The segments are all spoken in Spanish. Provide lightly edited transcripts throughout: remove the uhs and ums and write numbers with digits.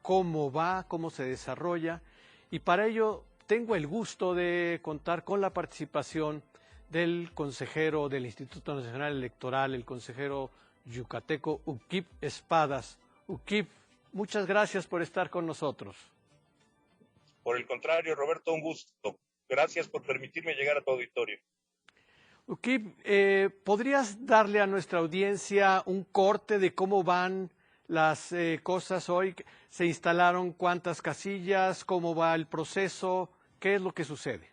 cómo va, cómo se desarrolla, y para ello tengo el gusto de contar con la participación del consejero del Instituto Nacional Electoral, el consejero yucateco Uquib Espadas. Uquib, muchas gracias por estar con nosotros. Por el contrario, Roberto, un gusto. Gracias por permitirme llegar a tu auditorio. Uquib, ¿podrías darle a nuestra audiencia un corte de cómo van las cosas hoy? ¿Se instalaron cuántas casillas? ¿Cómo va el proceso? ¿Qué es lo que sucede?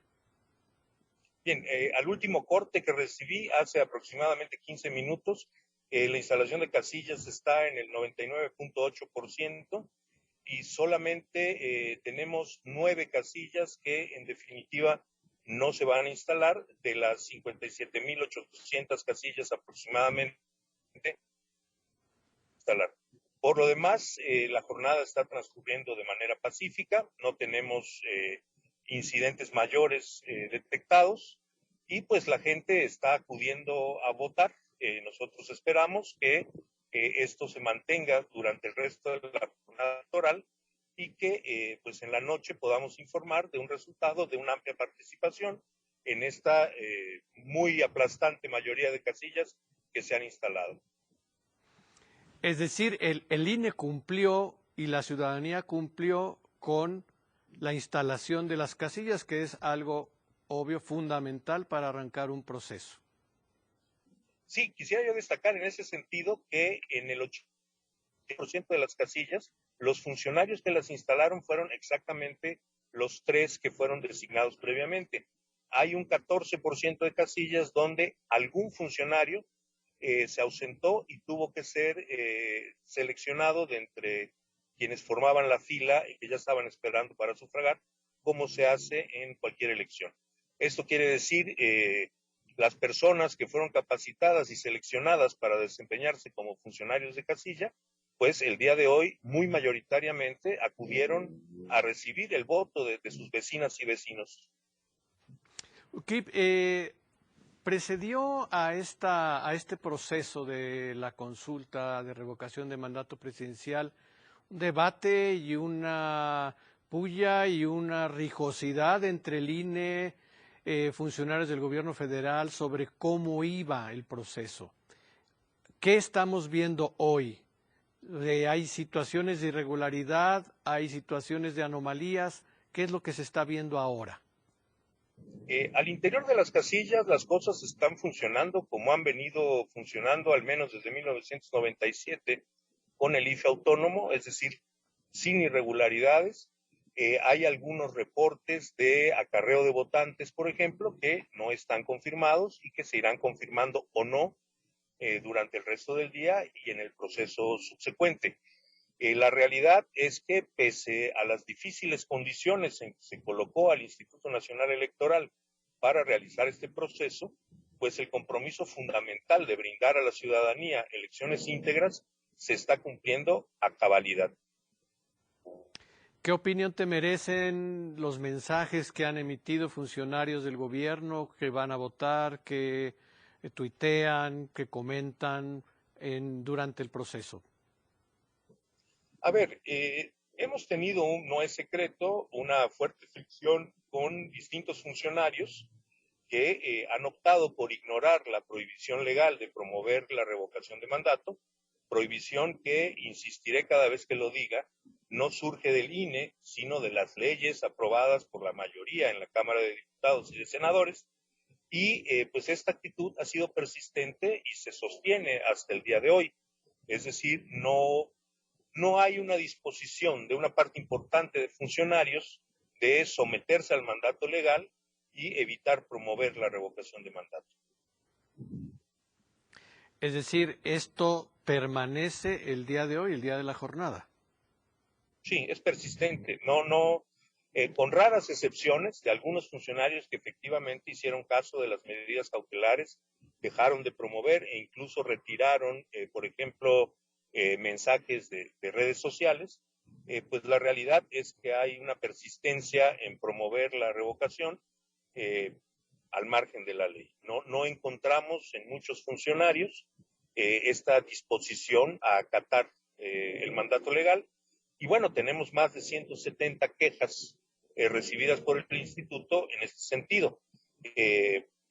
Bien, al último corte que recibí hace aproximadamente 15 minutos, la instalación de casillas está en el 99.8% y solamente tenemos 9 casillas que en definitiva no se van a instalar de las 57.800 casillas aproximadamente instalar. Por lo demás, la jornada está transcurriendo de manera pacífica, no tenemos incidentes mayores detectados y pues la gente está acudiendo a votar. Nosotros esperamos que esto se mantenga durante el resto de la jornada electoral y que pues en la noche podamos informar de un resultado de una amplia participación en esta muy aplastante mayoría de casillas que se han instalado. Es decir, el INE cumplió y la ciudadanía cumplió con la instalación de las casillas, que es algo obvio, fundamental para arrancar un proceso. Sí, quisiera yo destacar en ese sentido que en el 80% de las casillas, los funcionarios que las instalaron fueron exactamente los 3 que fueron designados previamente. Hay un 14% de casillas donde algún funcionario se ausentó y tuvo que ser seleccionado de entre quienes formaban la fila y que ya estaban esperando para sufragar, como se hace en cualquier elección. Esto quiere decir las personas que fueron capacitadas y seleccionadas para desempeñarse como funcionarios de casilla, pues el día de hoy muy mayoritariamente acudieron a recibir el voto de sus vecinas y vecinos. Ukip, precedió a este proceso de la consulta de revocación de mandato presidencial un debate y una puya y una rijosidad entre el INE, funcionarios del gobierno federal sobre cómo iba el proceso. ¿Qué estamos viendo hoy? ¿Hay situaciones de irregularidad? ¿Hay situaciones de anomalías? ¿Qué es lo que se está viendo ahora? Al interior de las casillas las cosas están funcionando como han venido funcionando al menos desde 1997 con el IFE autónomo, es decir, sin irregularidades. Hay algunos reportes de acarreo de votantes, por ejemplo, que no están confirmados y que se irán confirmando o no durante el resto del día y en el proceso subsecuente. La realidad es que pese a las difíciles condiciones en que se colocó al Instituto Nacional Electoral para realizar este proceso, pues el compromiso fundamental de brindar a la ciudadanía elecciones íntegras se está cumpliendo a cabalidad. ¿Qué opinión te merecen los mensajes que han emitido funcionarios del gobierno que van a votar, que tuitean, que comentan durante el proceso? A ver, hemos tenido, no es secreto, una fuerte fricción con distintos funcionarios que han optado por ignorar la prohibición legal de promover la revocación de mandato, prohibición que, insistiré cada vez que lo diga, no surge del INE, sino de las leyes aprobadas por la mayoría en la Cámara de Diputados y de Senadores, y pues esta actitud ha sido persistente y se sostiene hasta el día de hoy. Es decir, no hay una disposición de una parte importante de funcionarios de someterse al mandato legal y evitar promover la revocación de mandato. Es decir, esto permanece el día de hoy, el día de la jornada. Sí, es persistente. Con raras excepciones de algunos funcionarios que efectivamente hicieron caso de las medidas cautelares, dejaron de promover e incluso retiraron, por ejemplo, mensajes de redes sociales, pues la realidad es que hay una persistencia en promover la revocación al margen de la ley. No encontramos en muchos funcionarios esta disposición a acatar el mandato legal Y bueno, tenemos más de 170 quejas recibidas por el instituto en este sentido.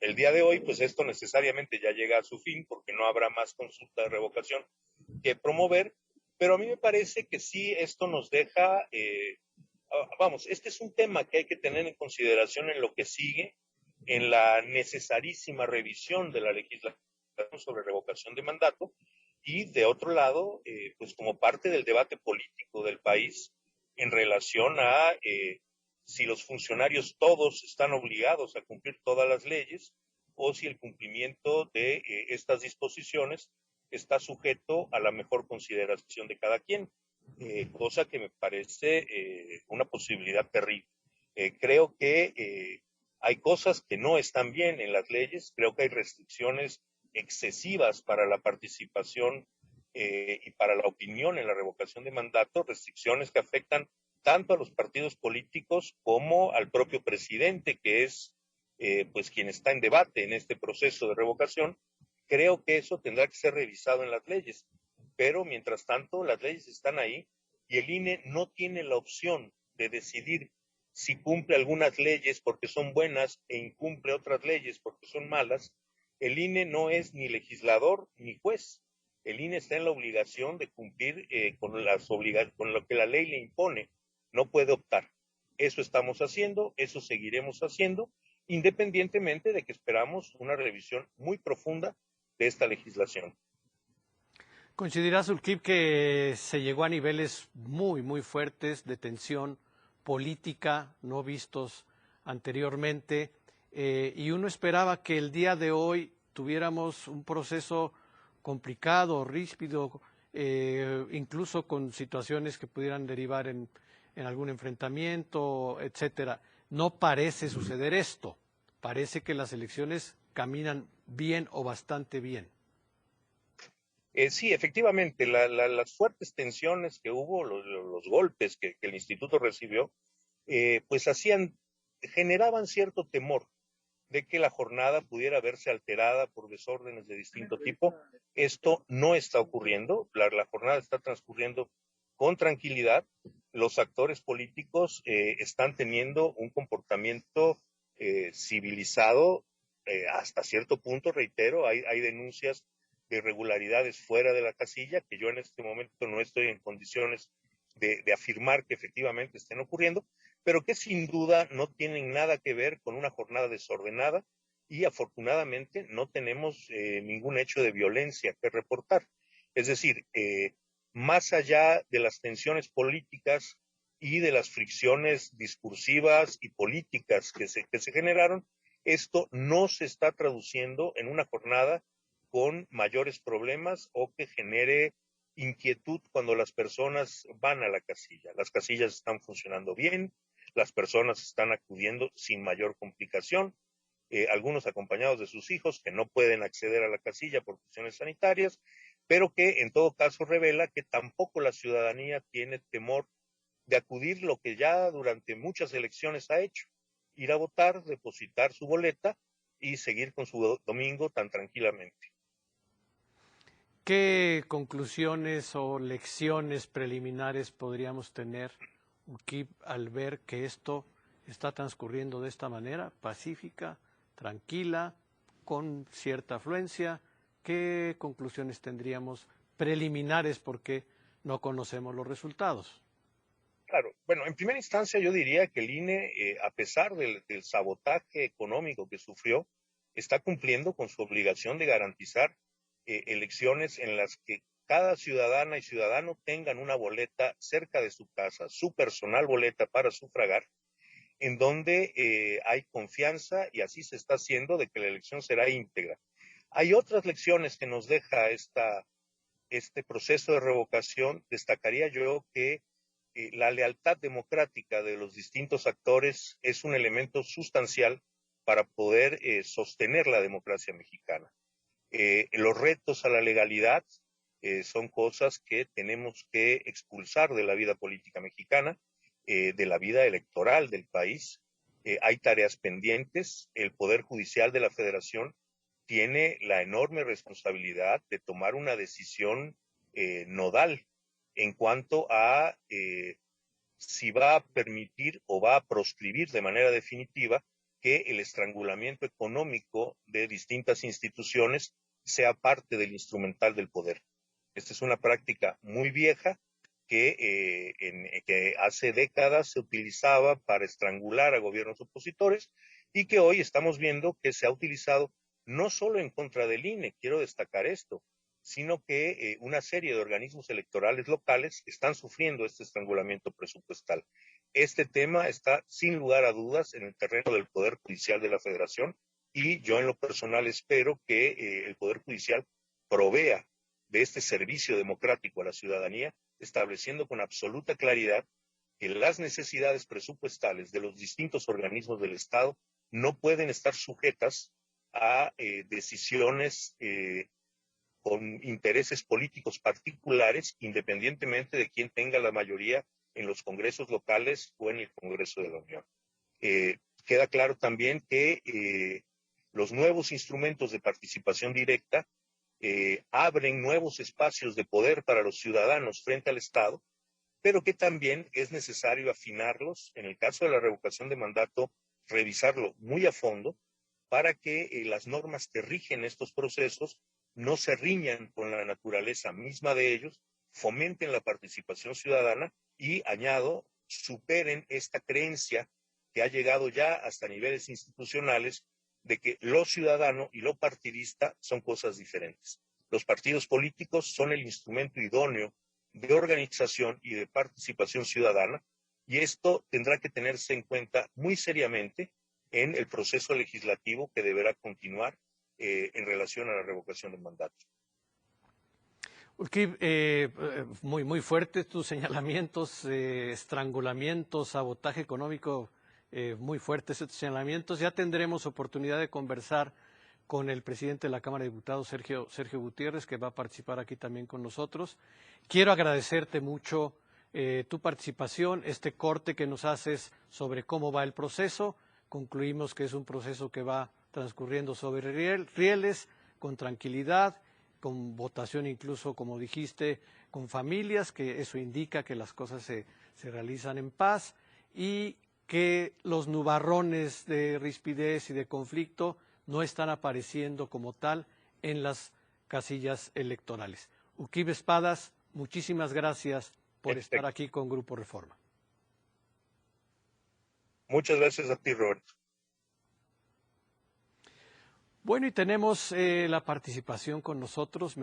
El día de hoy, pues esto necesariamente ya llega a su fin porque no habrá más consulta de revocación que promover, pero a mí me parece que sí, esto nos deja, vamos, este es un tema que hay que tener en consideración en lo que sigue, en la necesarísima revisión de la legislación sobre revocación de mandato, y de otro lado, pues como parte del debate político del país en relación a si los funcionarios todos están obligados a cumplir todas las leyes o si el cumplimiento de estas disposiciones está sujeto a la mejor consideración de cada quien, cosa que me parece una posibilidad terrible. Creo que hay cosas que no están bien en las leyes, creo que hay restricciones excesivas para la participación y para la opinión en la revocación de mandato, restricciones que afectan tanto a los partidos políticos como al propio presidente, que es pues quien está en debate en este proceso de revocación. Creo que eso tendrá que ser revisado en las leyes, pero mientras tanto las leyes están ahí y el INE no tiene la opción de decidir si cumple algunas leyes porque son buenas e incumple otras leyes porque son malas. El INE no es ni legislador ni juez. El INE está en la obligación de cumplir con lo que la ley le impone. No puede optar. Eso estamos haciendo, eso seguiremos haciendo, independientemente de que esperamos una revisión muy profunda de esta legislación. ¿Consideras, Ulkip, que se llegó a niveles muy, muy fuertes de tensión política no vistos anteriormente? Y uno esperaba que el día de hoy tuviéramos un proceso complicado, ríspido, incluso con situaciones que pudieran derivar en algún enfrentamiento, etcétera. No parece suceder esto. Parece que las elecciones caminan bien o bastante bien. Sí, efectivamente, las fuertes tensiones que hubo, los golpes que el instituto recibió, pues generaban cierto temor de que la jornada pudiera verse alterada por desórdenes de distinto tipo. Esto no está ocurriendo, la jornada está transcurriendo con tranquilidad. Los actores políticos están teniendo un comportamiento civilizado hasta cierto punto, reitero, hay denuncias de irregularidades fuera de la casilla que yo en este momento no estoy en condiciones de afirmar que efectivamente estén ocurriendo, pero que sin duda no tienen nada que ver con una jornada desordenada y afortunadamente no tenemos ningún hecho de violencia que reportar. Es decir, más allá de las tensiones políticas y de las fricciones discursivas y políticas que se generaron, esto no se está traduciendo en una jornada con mayores problemas o que genere inquietud cuando las personas van a la casilla. Las casillas están funcionando bien, las personas están acudiendo sin mayor complicación, algunos acompañados de sus hijos que no pueden acceder a la casilla por cuestiones sanitarias, pero que en todo caso revela que tampoco la ciudadanía tiene temor de acudir lo que ya durante muchas elecciones ha hecho, ir a votar, depositar su boleta y seguir con su domingo tan tranquilamente. ¿Qué conclusiones o lecciones preliminares podríamos tener, Ukip, al ver que esto está transcurriendo de esta manera, pacífica, tranquila, con cierta afluencia? ¿Qué conclusiones tendríamos preliminares porque no conocemos los resultados? Claro, bueno, en primera instancia yo diría que el INE, a pesar del sabotaje económico que sufrió, está cumpliendo con su obligación de garantizar elecciones en las que cada ciudadana y ciudadano tengan una boleta cerca de su casa, su personal boleta para sufragar, en donde hay confianza y así se está haciendo de que la elección será íntegra. Hay otras lecciones que nos deja este proceso de revocación. Destacaría yo que la lealtad democrática de los distintos actores es un elemento sustancial para poder sostener la democracia mexicana. Los retos a la legalidad son cosas que tenemos que expulsar de la vida política mexicana, de la vida electoral del país. Hay tareas pendientes. El Poder Judicial de la Federación tiene la enorme responsabilidad de tomar una decisión nodal en cuanto a si va a permitir o va a proscribir de manera definitiva que el estrangulamiento económico de distintas instituciones sea parte del instrumental del poder. Esta es una práctica muy vieja que hace décadas se utilizaba para estrangular a gobiernos opositores y que hoy estamos viendo que se ha utilizado no solo en contra del INE, quiero destacar esto, sino que una serie de organismos electorales locales están sufriendo este estrangulamiento presupuestal. Este tema está sin lugar a dudas en el terreno del Poder Judicial de la Federación y yo en lo personal espero que el Poder Judicial provea de este servicio democrático a la ciudadanía, estableciendo con absoluta claridad que las necesidades presupuestales de los distintos organismos del Estado no pueden estar sujetas a decisiones con intereses políticos particulares, independientemente de quién tenga la mayoría en los congresos locales o en el Congreso de la Unión. Queda claro también que los nuevos instrumentos de participación directa abren nuevos espacios de poder para los ciudadanos frente al Estado, pero que también es necesario afinarlos, en el caso de la revocación de mandato, revisarlo muy a fondo para que las normas que rigen estos procesos no se riñan con la naturaleza misma de ellos, fomenten la participación ciudadana y, añado, superen esta creencia que ha llegado ya hasta niveles institucionales de que lo ciudadano y lo partidista son cosas diferentes. Los partidos políticos son el instrumento idóneo de organización y de participación ciudadana, y esto tendrá que tenerse en cuenta muy seriamente en el proceso legislativo que deberá continuar en relación a la revocación del mandato. Urquib, muy fuertes tus señalamientos, estrangulamientos, sabotaje económico, muy fuertes estos señalamientos. Ya tendremos oportunidad de conversar con el presidente de la Cámara de Diputados, Sergio Gutiérrez, que va a participar aquí también con nosotros. Quiero agradecerte mucho tu participación, este corte que nos haces sobre cómo va el proceso. Concluimos que es un proceso que va transcurriendo sobre rieles, con tranquilidad, con votación incluso, como dijiste, con familias, que eso indica que las cosas se realizan en paz y que los nubarrones de rispidez y de conflicto no están apareciendo como tal en las casillas electorales. Urquib Espadas, muchísimas gracias por estar aquí con Grupo Reforma. Muchas gracias a ti, Roberto. Bueno, y tenemos la participación con nosotros.